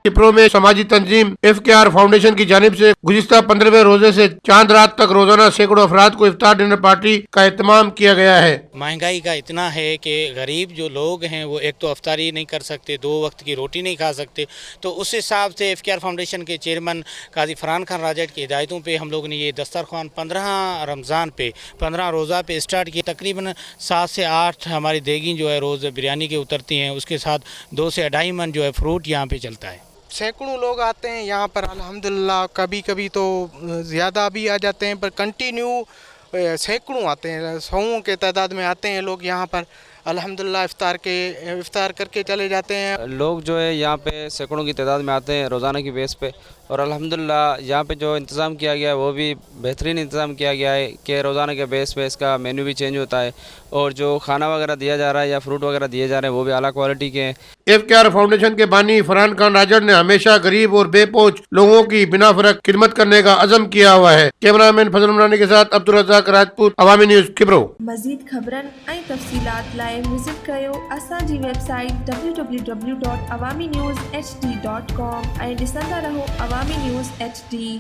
किप्रो में समाजी तंजीम FKR foundation की जानिब से गुज़िश्ता 15वें रोजे से चांद रात तक रोजाना सैकड़ों अफराद को इफ्तार डिनर पार्टी का एहतमाम किया गया है। महंगाई का इतना है कि गरीब जो लोग हैं वो एक तो अफ्तारी नहीं कर सकते, 2 वक्त की रोटी नहीं खा सकते, तो उस हिसाब से FKR फाउंडेशन के चेयरमैन काजी फरहान खान राजट की हिदायतों पे हम लोगों ने ये दस्तरखान 15 रमज़ान पे 15 रोज़ा पे स्टार्ट किया। तकरीबन 7 से 8 हमारी देगी जो है रोज़ बिरयानी के उतरती हैं, उसके साथ 2 से 2.5 मन जो है फ्रूट यहाँ पे चलता है। सैकड़ों लोग आते हैं यहाँ पर अल्हम्दुलिल्लाह, कभी कभी तो ज़्यादा भी आ जाते हैं, पर कंटिन्यू सैकड़ों आते हैं, सौओं के तादाद में आते हैं लोग यहाँ पर अल्हम्दुलिल्लाह इफ्तार करके चले जाते हैं। लोग जो है यहाँ पे सैकड़ों की तादाद में आते हैं रोज़ाना की बेस पे, और अल्हम्दुलिल्लाह यहाँ पे जो इंतज़ाम किया गया है वो भी बेहतरीन इंतज़ाम किया गया है कि रोज़ाना के बेस पे इसका मेन्यू भी चेंज होता है, और जो खाना वगैरह दिया जा रहा है या फ्रूट वगैरह दिए जा रहे हैं वो भी आला क्वालिटी के हैं। FKR फाउंडेशन के बानी फरहान खान राजड़ ने हमेशा गरीब और बेपहुंच लोगों की बिना फर्क खिदमत करने का अज़म किया हुआ है। कैमरामैन फजल उमरानी के साथ अब्दुल रज़ाक राजपूत, अवामी न्यूज़ किप्रो। मज़ीद ख़बरनि ऐं तफ़सीलात लाइ विज़िट कयो असांजी वेबसाइट www.awamiNewsHD.com ऐं ॾिसंदा रहो अवामी न्यूज़ HD।